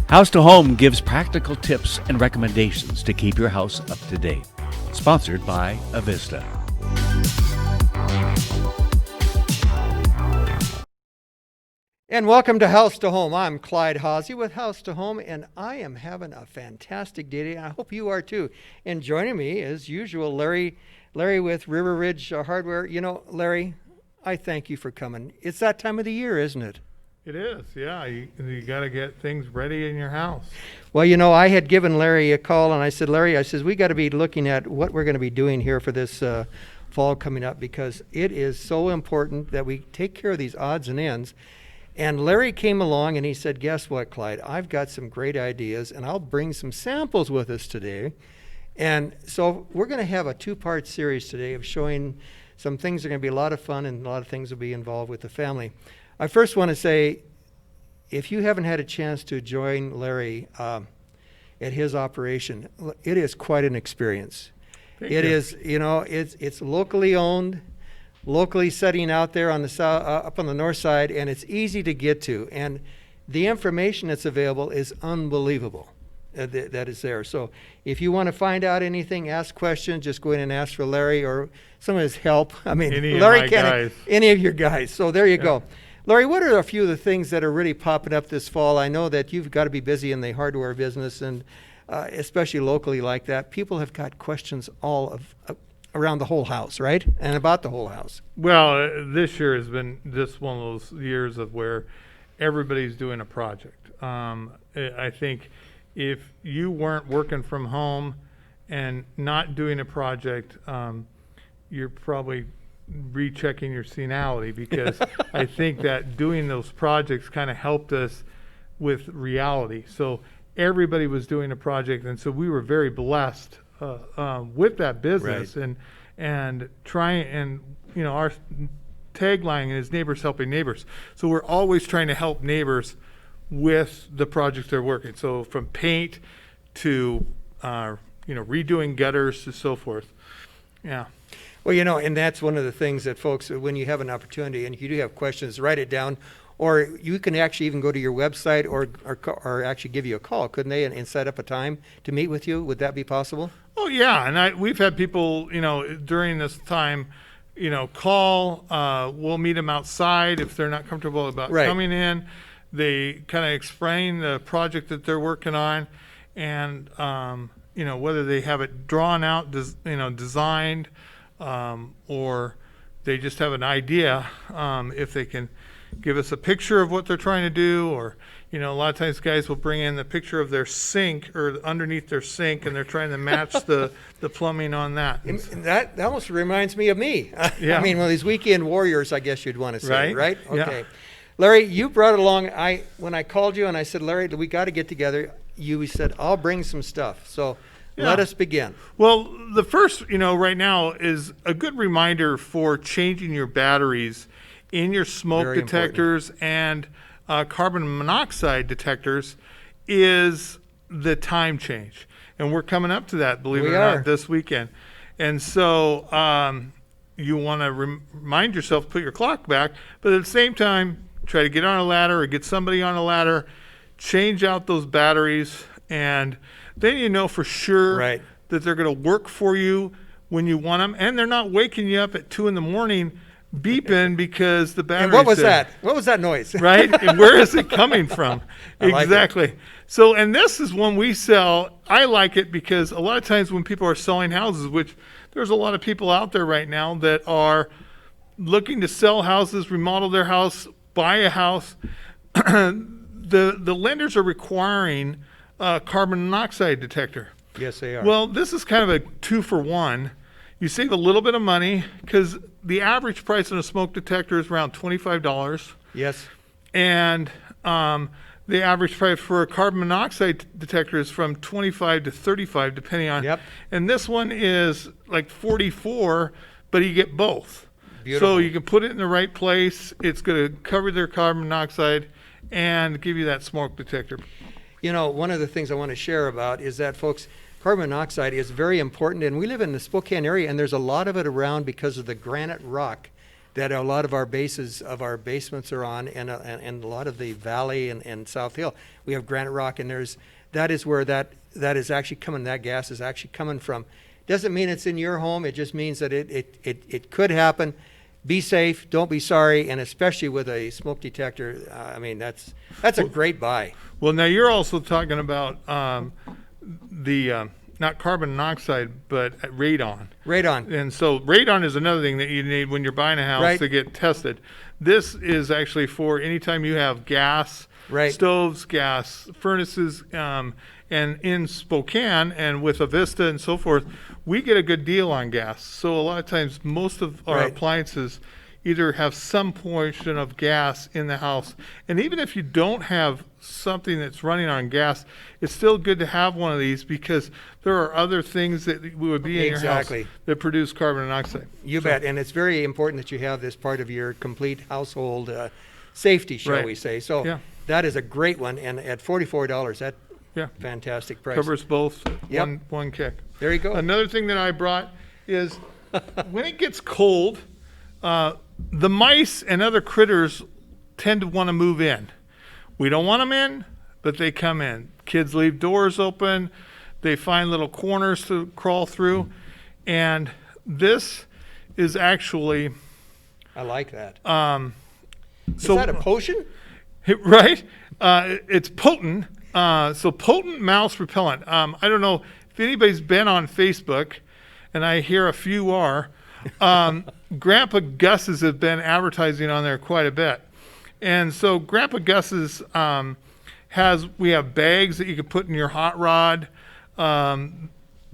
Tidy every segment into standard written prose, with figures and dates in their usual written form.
House to Home gives practical tips and recommendations to keep your house up to date. Sponsored by Avista. And welcome to House to Home. I'm Clyde Haase with House to Home, and I am having a fantastic day today. I hope you are too. And joining me, as usual, Larry with River Ridge Hardware. You know, Larry, I thank you for coming. It's that time of the year, isn't it? It is, yeah. You got to get things ready in your house. Well, you know, I had given Larry a call, and I said, Larry, we got to be looking at what we're going to be doing here for this fall coming up, because it is so important that we take care of these odds and ends. And Larry came along and he said, guess what, Clyde? I've got some great ideas, and I'll bring some samples with us today. And so we're going to have a two-part series today of showing some things that are going to be a lot of fun, and a lot of things will be involved with the family. I first want to say, if you haven't had a chance to join Larry at his operation, it is quite an experience. It is, you know, it's locally owned, locally setting out there on the up on the north side, and it's easy to get to. And the information that's available is unbelievable that is there. So if you want to find out anything, ask questions, just go in and ask for Larry or some of his help. I mean, Larry can't, any of your guys. So there you go. Larry, what are a few of the things that are really popping up this fall? I know that you've got to be busy in the hardware business, and especially locally like that. People have got questions all around the whole house, right? And about the whole house. Well, this year has been just one of those years of where everybody's doing a project. I think if you weren't working from home and not doing a project, you're probably rechecking your senility, because I think that doing those projects kind of helped us with reality. So everybody was doing a project, and so we were very blessed with that business. Right. And trying, and you know, our tagline is neighbors helping neighbors. So we're always trying to help neighbors with the projects they're working. So from paint to redoing gutters to so forth. Yeah. Well, you know, and that's one of the things that folks, when you have an opportunity and you do have questions, write it down, or you can actually even go to your website or actually give you a call, couldn't they, and set up a time to meet with you? Would that be possible? Oh, yeah. And we've had people, during this time, call. We'll meet them outside if they're not comfortable about coming in. They kind of explain the project that they're working on, and, whether they have it drawn out, designed, or they just have an idea, if they can give us a picture of what they're trying to do, or a lot of times guys will bring in the picture of their sink or underneath their sink, and they're trying to match the plumbing on that. And that almost reminds me of me. Yeah. I mean, one of these weekend warriors, I guess you'd want to say, right? Okay. Yeah. Larry, you brought it along. When I called you and I said, Larry, we got to get together, you said, I'll bring some stuff. So let us begin. Well, the first, right now is a good reminder for changing your batteries in your smoke Very detectors and carbon monoxide detectors is the time change. And we're coming up to that, believe it or not, this weekend. And so you want to remind yourself to put your clock back, but at the same time, try to get on a ladder or get somebody on a ladder, change out those batteries, and then you know for sure that they're going to work for you when you want them, and they're not waking you up at 2 a.m. beeping because the battery. And what was that? What was that noise? Right? And where is it coming from? Exactly. So, and this is one we sell. I like it because a lot of times when people are selling houses, which there's a lot of people out there right now that are looking to sell houses, remodel their house, buy a house, the lenders are requiring a carbon monoxide detector. Yes, they are. Well, this is kind of a 2-for-1. You save a little bit of money because the average price on a smoke detector is around $25. Yes. And the average price for a carbon monoxide detector is from $25 to $35, depending on. Yep. And this one is like $44, but you get both. Beautiful. So you can put it in the right place. It's going to cover their carbon monoxide and give you that smoke detector. One of the things I want to share about is that, folks, carbon monoxide is very important, and we live in the Spokane area, and there's a lot of it around because of the granite rock that a lot of our bases of our basements are on, and a lot of the valley and South Hill. We have granite rock, and that is where that is actually coming. That gas is actually coming from. Doesn't mean it's in your home. It just means that it could happen. Be safe. Don't be sorry. And especially with a smoke detector, I mean, that's a great buy. Well, now you're also talking about the not carbon monoxide, but radon. Radon. And so radon is another thing that you need when you're buying a house to get tested. This is actually for anytime you have gas stoves, gas furnaces, and in Spokane and with Avista and so forth, we get a good deal on gas. So a lot of times most of our appliances either have some portion of gas in the house. And even if you don't have something that's running on gas, it's still good to have one of these because there are other things that would be in your house that produce carbon monoxide. You bet. And it's very important that you have this part of your complete household safety, shall we say. So that is a great one. And at $44, that fantastic price. Covers both one kick. There you go. Another thing that I brought is when it gets cold, the mice and other critters tend to want to move in. We don't want them in, but they come in. Kids leave doors open. They find little corners to crawl through. And this is actually... I like that. Is so that a potion? Right? It's potent. So potent mouse repellent. I don't know if anybody's been on Facebook, and I hear a few are. Grandpa Gus's have been advertising on there quite a bit. And so Grandpa Gus's we have bags that you could put in your hot rod.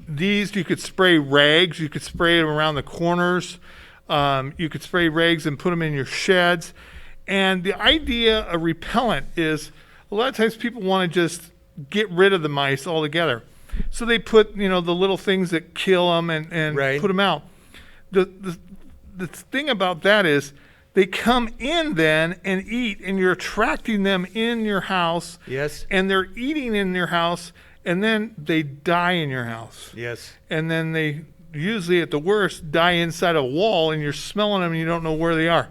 These you could spray rags. You could spray them around the corners. You could spray rags and put them in your sheds. And the idea of repellent is a lot of times people want to just get rid of the mice altogether. So they put, the little things that kill them and put them out. The thing about that is they come in then and eat, and you're attracting them in your house. Yes. And they're eating in your house, and then they die in your house. Yes. And then they usually, at the worst, die inside a wall, and you're smelling them and you don't know where they are.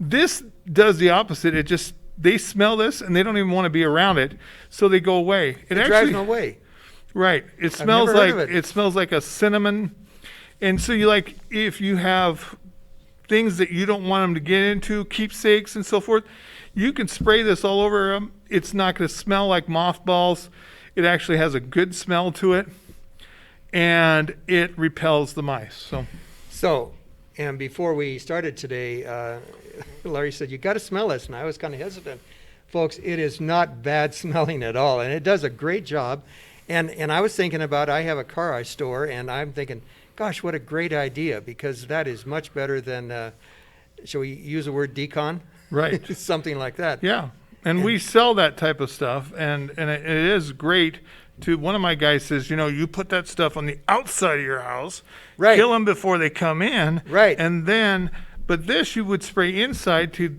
This does the opposite. They smell this and they don't even want to be around it, so they go away. It drives them away. Right. It smells like a cinnamon. And so if you have things that you don't want them to get into, keepsakes and so forth, you can spray this all over them. It's not going to smell like mothballs. It actually has a good smell to it, and it repels the mice. So, and before we started today, Larry said, you got to smell this. And I was kind of hesitant. Folks, it is not bad smelling at all. And it does a great job. And I was thinking about, I have a car I store, and I'm thinking, gosh, what a great idea, because that is much better than, shall we use the word decon? Right. Something like that. Yeah. And we sell that type of stuff, and it is great to, one of my guys says, you put that stuff on the outside of your house, kill them before they come in, and then, but this you would spray inside to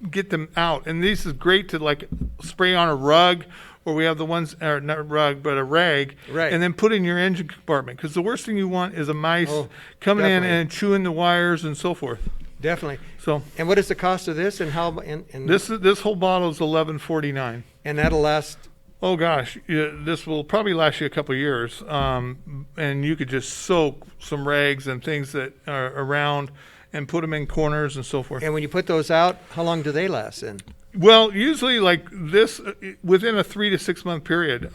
get them out. And this is great to spray on a rug, or we have the ones, or not a rug, but a rag, and then put in your engine compartment. Because the worst thing you want is a mice coming in and chewing the wires and so forth. Definitely. So. And what is the cost of this, and how? And this whole bottle is $11.49. And that'll last. Oh gosh, this will probably last you a couple of years. And you could just soak some rags and things that are around, and put them in corners and so forth. And when you put those out, how long do they last then? Well, usually like this, within a 3 to 6 month period.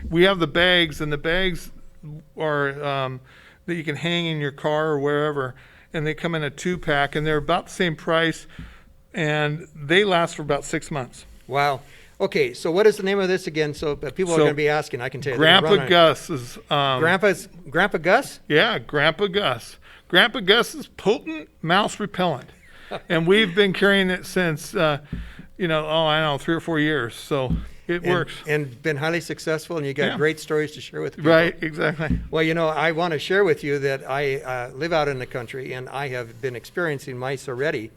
We have the bags, and the bags are that you can hang in your car or wherever, and they come in a 2-pack, and they're about the same price, and they last for about 6 months. Wow. Okay, so what is the name of this again? So people are going to be asking. I can tell you. Grandpa Gus is. Grandpa Gus? Yeah, Grandpa Gus. Grandpa Gus is potent mouse repellent, and we've been carrying it since, 3 or 4 years. So it works. And been highly successful, and you got great stories to share with people. Right, exactly. Well, I want to share with you that I live out in the country, and I have been experiencing mice already.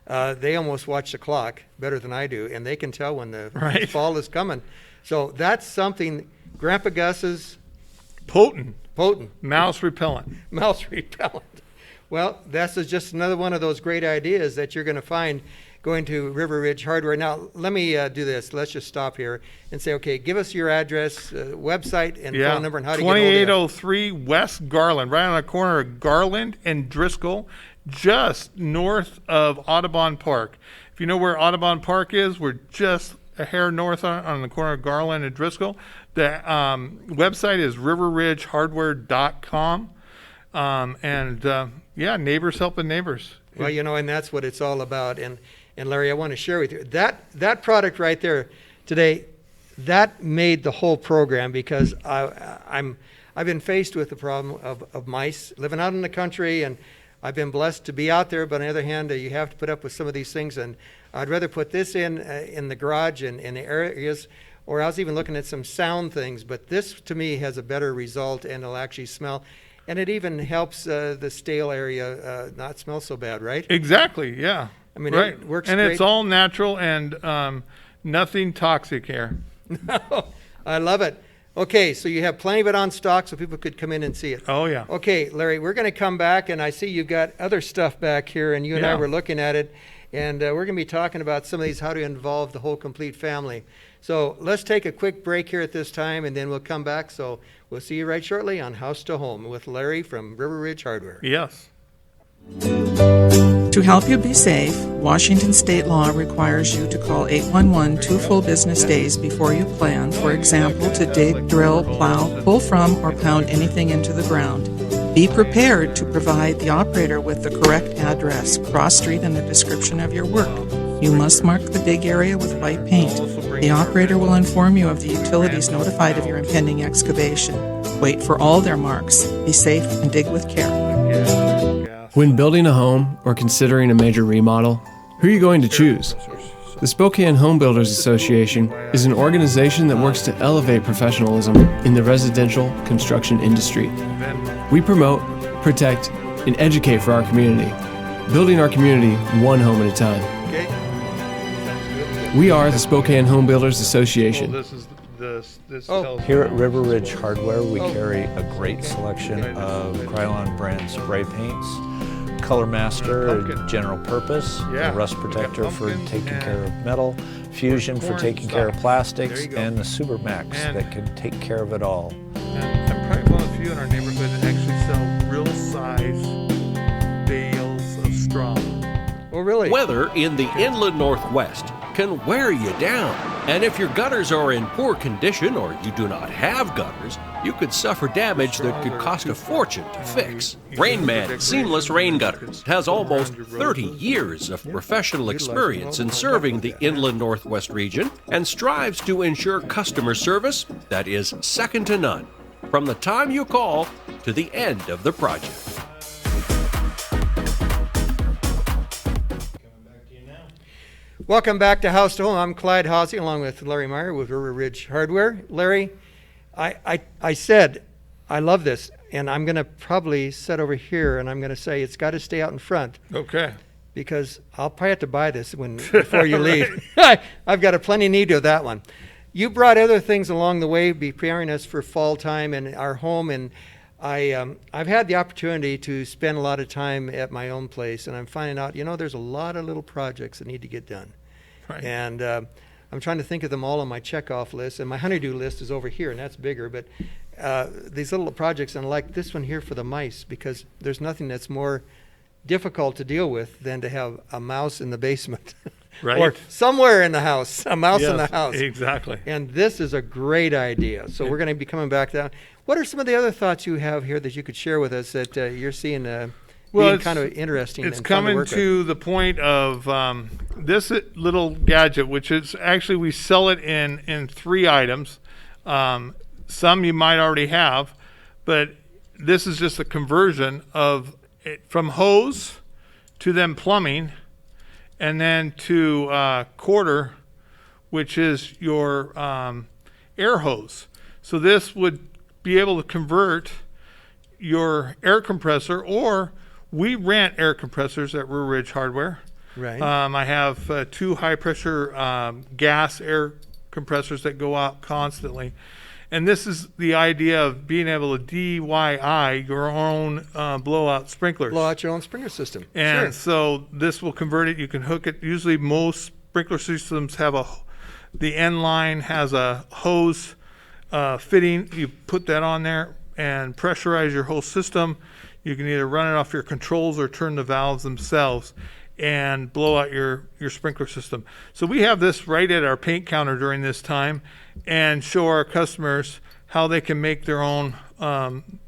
They almost watch the clock better than I do, and they can tell when the fall is coming. So that's something. Grandpa Gus's potent mouse repellent. Mouse repellent. Well, that's just another one of those great ideas that you're going to find going to River Ridge Hardware. Now, let me do this. Let's just stop here and say, okay, give us your address, website, and phone number, and how to get hold of you. 2803 West Garland, right on the corner of Garland and Driscoll, just north of Audubon Park. If you know where Audubon Park is, we're just a hair north on the corner of Garland and Driscoll. The website is riverridgehardware.com. Neighbors helping neighbors. Well, and that's what it's all about. And Larry, I want to share with you that product right there today, that made the whole program, because I've been faced with the problem of mice living out in the country, and I've been blessed to be out there. But on the other hand, you have to put up with some of these things, and I'd rather put this in the garage and in the areas. Or I was even looking at some sound things, but this to me has a better result, and it'll actually smell. And it even helps the stale area not smell so bad, right? Exactly, yeah. I mean, right. It works and great. It's all natural and nothing toxic here. I love it. Okay, so you have plenty of it on stock, so people could come in and see it. Oh, yeah. Okay, Larry, we're going to come back, and I see you've got other stuff back here, and you and I were looking at it, and we're going to be talking about some of these, how to involve the whole complete family. So let's take a quick break here at this time, and then we'll come back. So we'll see you right shortly on House to Home with Larry from River Ridge Hardware. Yes. To help you be safe, Washington state law requires you to call 811 2 full business days before you plan, for example, to dig, drill, plow, pull from, or pound anything into the ground. Be prepared to provide the operator with the correct address, cross street, and a description of your work. You must mark the dig area with white paint. The operator will inform you of the utilities notified of your impending excavation. Wait for all their marks. Be safe and dig with care. When building a home or considering a major remodel, who are you going to choose? The Spokane Home Builders Association is an organization that works to elevate professionalism in the residential construction industry. We promote, protect, and educate for our community, building our community one home at a time. We are the Spokane Home Builders Association. Here at River Ridge Hardware, we carry a great selection of Krylon brand spray paints, Color Master, general purpose, the Rust Protector for taking care of metal, Fusion for taking care of plastics, and the Super Max that can take care of it all. And I'm probably one of the few in our neighborhood that actually sell real size bales of straw. Oh, really? Weather in the inland Northwest can wear you down. And if your gutters are in poor condition or you do not have gutters, you could suffer damage that could cost a fortune to fix. Rainman Seamless Rain Gutters has almost 30 years of professional experience in serving the inland Northwest region and strives to ensure customer service that is second to none, from the time you call to the end of the project. Welcome back to House to Home. I'm Clyde Haase, along with Larry Meyer with River Ridge Hardware. Larry, I said I love this, and I'm going to probably sit over here, and I'm going to say it's got to stay out in front. Okay. Because I'll probably have to buy this before you leave. I've got a plenty need of that one. You brought other things along the way, preparing us for fall time and our home, and I've had the opportunity to spend a lot of time at my own place, and I'm finding out, there's a lot of little projects that need to get done. Right. And I'm trying to think of them all on my checkoff list, and my honeydew list is over here, and that's bigger. But these little projects, and like this one here for the mice, because there's nothing that's more difficult to deal with than to have a mouse in the basement. Right. Or somewhere in the house, a mouse in the house. Exactly. And this is a great idea. So we're going to be coming back down. What are some of the other thoughts you have here that you could share with us that you're seeing being kind of interesting? It's and fun coming work to the point of this little gadget, which is actually we sell it in 3 items. Some you might already have, but this is just a conversion of it from hose to then plumbing, and then to quarter, which is your air hose. So this would be able to convert your air compressor, or we rent air compressors at River Ridge Hardware. Right. I have 2 high pressure gas air compressors that go out constantly. And this is the idea of being able to DIY your own blowout sprinklers. Blow out your own sprinkler system. And sure. so this will convert it. You can hook it. Usually most sprinkler systems have the end line has a hose fitting. You put that on there and pressurize your whole system. You can either run it off your controls or turn the valves themselves and blow out your sprinkler system. So we have this right at our paint counter during this time and show our customers how they can make their own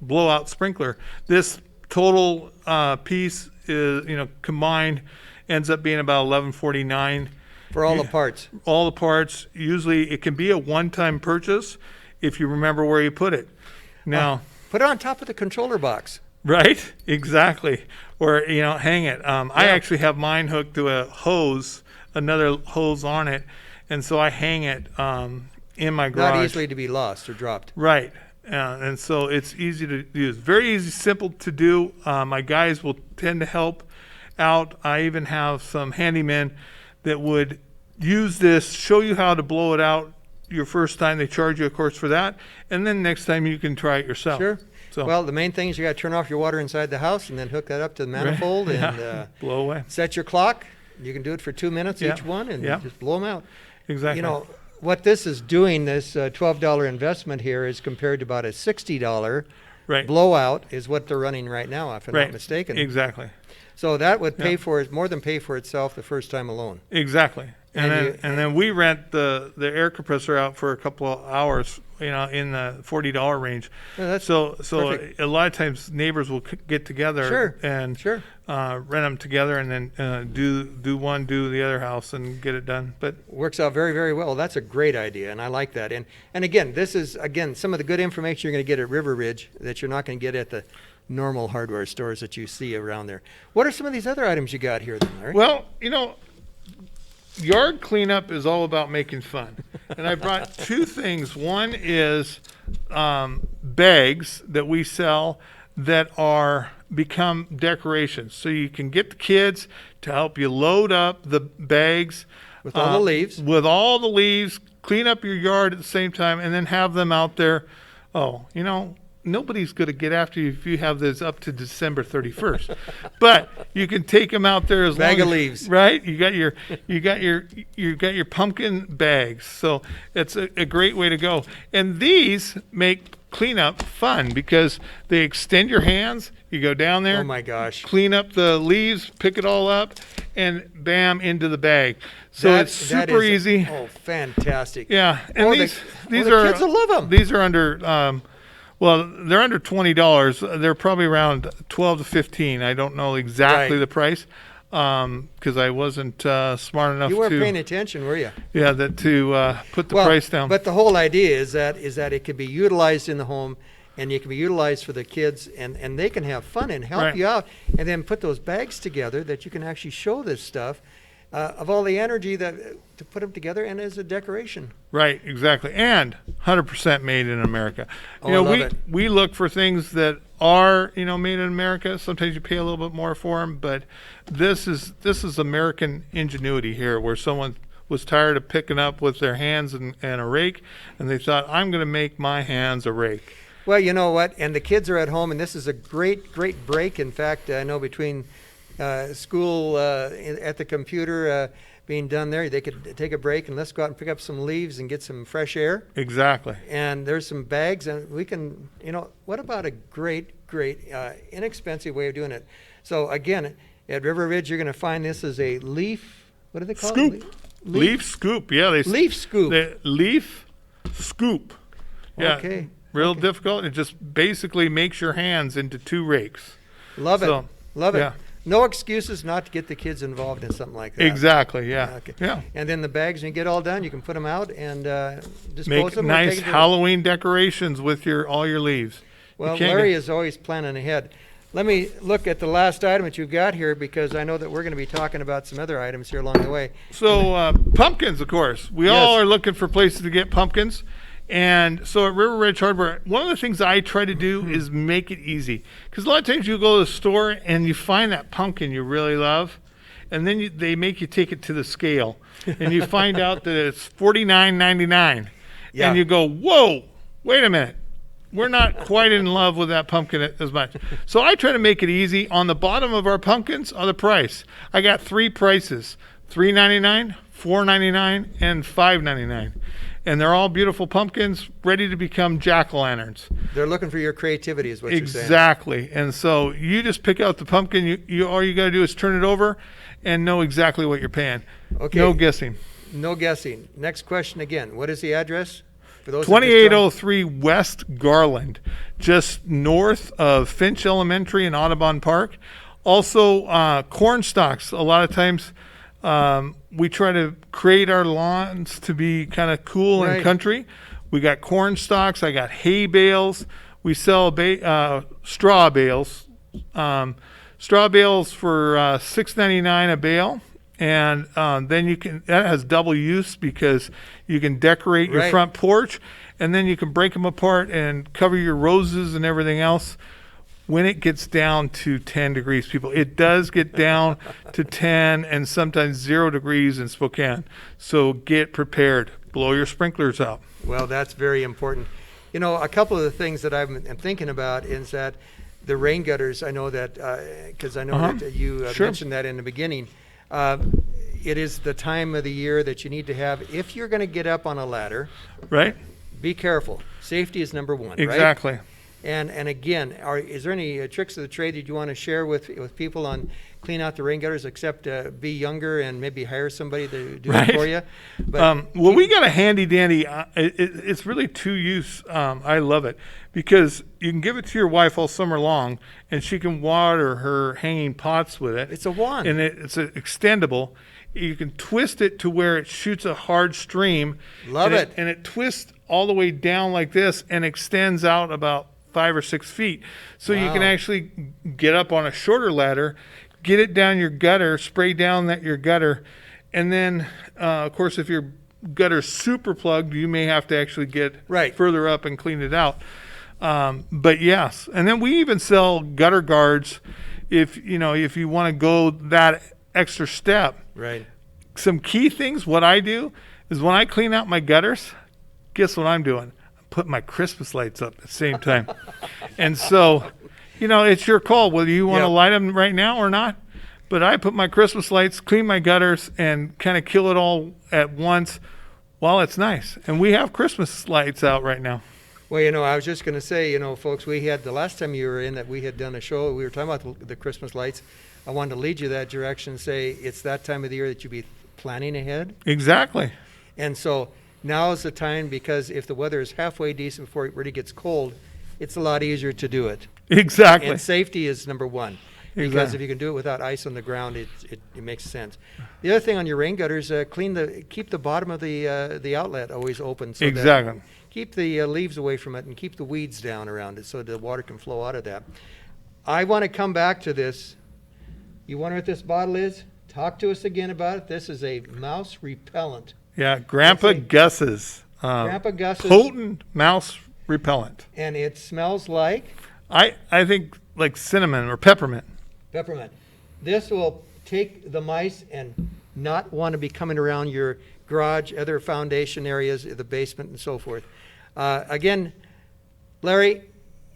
blowout sprinkler. This total piece is, combined ends up being about $11.49 for all the parts. All the parts. Usually it can be a one-time purchase if you remember where you put it. Now, put it on top of the controller box. Right, exactly. Or, hang it. I actually have mine hooked to a hose, another hose on it, and so I hang it in my garage. Not easily to be lost or dropped. Right, and so it's easy to use. Very easy, simple to do. My guys will tend to help out. I even have some handymen that would use this, show you how to blow it out your first time. They charge you, of course, for that, and then next time you can try it yourself. Sure. So. Well, the main thing is you got to turn off your water inside the house and then hook that up to the manifold and blow away. Set your clock. You can do it for 2 minutes each one and just blow them out. Exactly. What this is doing, this $12 investment here, is compared to about a $60 blowout is what they're running right now, if I'm not mistaken. Exactly. So that would pay for it, more than pay for itself the first time alone. Exactly. And then we rent the air compressor out for a couple of hours, in the $40 range. Yeah, that's so perfect. A lot of times neighbors will get together and rent them together and then do one, do the other house and get it done. But works out very, very well. That's a great idea, and I like that. And again, this is some of the good information you're going to get at River Ridge that you're not going to get at the normal hardware stores that you see around there. What are some of these other items you got here, then, Larry? Well, yard cleanup is all about making fun. And I brought two things. One is bags that we sell that become decorations. So you can get the kids to help you load up the bags. With all the leaves. With all the leaves, clean up your yard at the same time, and then have them out there. Nobody's going to get after you if you have this up to December 31st, but you can take them out there as bag long of as, leaves. Right? You got your pumpkin bags, so it's a great way to go. And these make cleanup fun because they extend your hands. You go down there. Oh my gosh! Clean up the leaves, pick it all up, and bam, into the bag. So it's super easy. Oh, fantastic! Yeah, and these the are kids will love them. These are under. Well, they're under $20. They're probably around $12 to $15. I don't know exactly the price because I wasn't smart enough. You weren't paying attention, were you? Yeah, to put the price down. But the whole idea is that it can be utilized in the home, and it can be utilized for the kids, and they can have fun and help you out, and then put those bags together that you can actually show this stuff. Of all the energy to put them together and as a decoration. Right, exactly, and 100% made in America. I love it. We look for things that are made in America. Sometimes you pay a little bit more for them, but this is American ingenuity here, where someone was tired of picking up with their hands and a rake, and they thought, I'm going to make my hands a rake. Well, you know what? And the kids are at home, and this is a great break. In fact, I know between school at the computer being done there, they could take a break and let's go out and pick up some leaves and get some fresh air. Exactly. And there's some bags, and we can, what about a great inexpensive way of doing it? So again, at River Ridge, you're going to find this as a leaf. What do they call it? Scoop. Leaf scoop. Yeah, leaf scoop. Leaf scoop. Yeah. Okay. Real difficult. It just basically makes your hands into two rakes. Love it. Yeah. No excuses not to get the kids involved in something like that. Exactly, yeah. Okay. Yeah. And then the bags, when you get all done, you can put them out and dispose Make of them. Make nice Halloween decorations with all your leaves. Well, Larry is always planning ahead. Let me look at the last item that you've got here, because I know that we're going to be talking about some other items here along the way. So pumpkins, of course. We all are looking for places to get pumpkins. And so at River Ridge Hardware, one of the things I try to do is make it easy. Because a lot of times you go to the store and you find that pumpkin you really love, and then they make you take it to the scale. And you find out that it's $49.99. Yeah. And you go, whoa, wait a minute. We're not quite in love with that pumpkin as much. So I try to make it easy. On the bottom of our pumpkins are the price. I got 3 prices, $3.99, $4.99, and $5.99. And they're all beautiful pumpkins ready to become jack-o'-lanterns. They're looking for your creativity is what you're saying. Exactly. And so you just pick out the pumpkin. All you got to do is turn it over and know exactly what you're paying. Okay. No guessing. No guessing. Next question again. What is the address? For those 2803 West Garland, just north of Finch Elementary and Audubon Park. Also, corn stalks. A lot of times we try to create our lawns to be kind of cool and country. We got corn stalks. I got hay bales. We sell straw bales. Straw bales for $6.99 a bale. And then that has double use because you can decorate your front porch, and then you can break them apart and cover your roses and everything else. When it gets down to 10 degrees, people, it does get down to 10 and sometimes 0 degrees in Spokane. So get prepared. Blow your sprinklers out. Well, that's very important. You know, a couple of the things that I'm thinking about is that the rain gutters, I know that, because I know that you mentioned that in the beginning. It is the time of the year that you need to have, if you're going to get up on a ladder, be careful. Safety is number one, exactly. Right? And again, is there any tricks of the trade that you want to share with people on clean out the rain gutters, except be younger and maybe hire somebody to do it for you? But well, we got a handy dandy. It's really two use. I love it because you can give it to your wife all summer long, and she can water her hanging pots with it. It's a wand, and it's extendable. You can twist it to where it shoots a hard stream. Love it. And it twists all the way down like this and extends out about 5 or 6 feet. So you can actually get up on a shorter ladder, get it down your gutter, spray down your gutter, and then, of course, if your gutter's super plugged, you may have to actually get further up and clean it out. But yes, and then we even sell gutter guards if you want to go that extra step. Right. Some key things, what I do is when I clean out my gutters, guess what I'm doing? Put my Christmas lights up at the same time. And so, it's your call whether you want to light them right now or not. But I put my Christmas lights, clean my gutters, and kind of kill it all at once while it's nice. And we have Christmas lights out right now. Well, I was just going to say, folks, we had the last time you were in that we had done a show, we were talking about the Christmas lights. I wanted to lead you that direction and say it's that time of the year that you be planning ahead. Exactly. And so now is the time, because if the weather is halfway decent before it really gets cold, it's a lot easier to do it. Exactly. And safety is number one. Because if you can do it without ice on the ground, it makes sense. The other thing on your rain gutters, keep the bottom of the outlet always open. So that keep the leaves away from it and keep the weeds down around it so the water can flow out of that. I want to come back to this. You wonder what this bottle is? Talk to us again about it. This is a mouse repellent. Yeah, Grandpa Gus's. Grandpa Gus's. Potent mouse repellent. And it smells like? I think like cinnamon or peppermint. Peppermint. This will take the mice and not want to be coming around your garage, other foundation areas, the basement, and so forth. Again, Larry,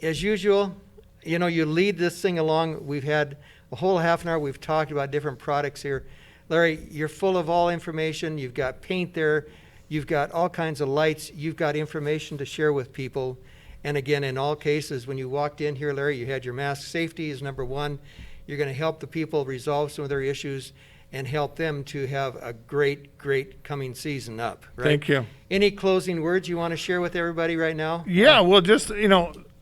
as usual, you lead this thing along. We've had a whole half an hour. We've talked about different products here. Larry, you're full of all information. You've got paint there. You've got all kinds of lights. You've got information to share with people. And again, in all cases, when you walked in here, Larry, you had your mask. Safety is number one. You're going to help the people resolve some of their issues and help them to have a great, great coming season up. Right? Thank you. Any closing words you want to share with everybody right now? Yeah, well, just,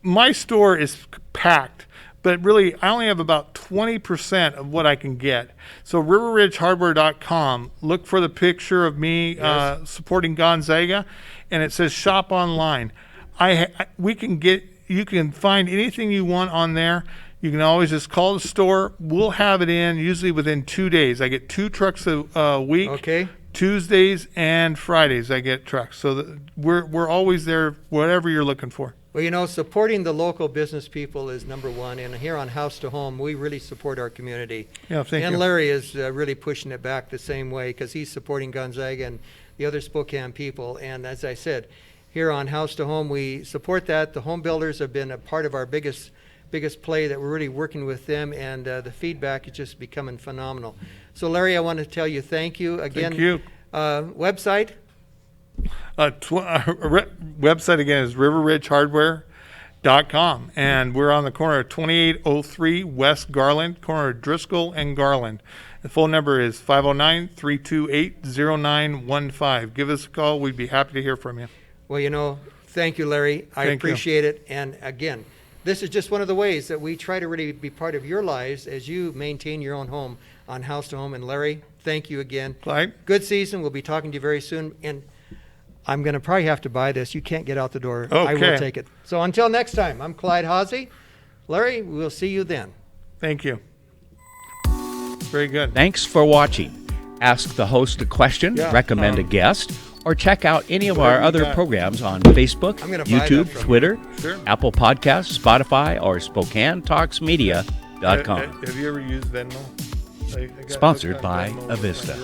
my store is packed. But really, I only have about 20% of what I can get. So riverridgehardware.com, look for the picture of me supporting Gonzaga, and it says shop online. You can find anything you want on there. You can always just call the store. We'll have it in usually within 2 days. I get 2 trucks a week. Okay. Tuesdays and Fridays I get trucks. So we're always there, whatever you're looking for. Well, supporting the local business people is number one. And here on House to Home, we really support our community. Yeah, thank you. And Larry is really pushing it back the same way because he's supporting Gonzaga and the other Spokane people. And as I said, here on House to Home. We support that. The home builders have been a part of our biggest play that we're really working with them, and the feedback is just becoming phenomenal. So Larry, I want to tell you thank you again. Thank you. Website? Website again is riverridgehardware.com, and we're on the corner of 2803 West Garland, corner of Driscoll and Garland. The phone number is 509-328-0915. Give us a call. We'd be happy to hear from you. Well, thank you, Larry. I appreciate it. And again, this is just one of the ways that we try to really be part of your lives as you maintain your own home on House to Home. And Larry, thank you again. Clyde? Good season. We'll be talking to you very soon. And I'm going to probably have to buy this. You can't get out the door. Okay. I will take it. So until next time, I'm Clyde Haase. Larry, we'll see you then. Thank you. Very good. Thanks for watching. Ask the host a question, recommend a guest, or check out any of our other programs on Facebook, YouTube, Twitter, Apple Podcasts, Spotify, or SpokaneTalksMedia.com. Have you ever used Venmo? Sponsored by Avista.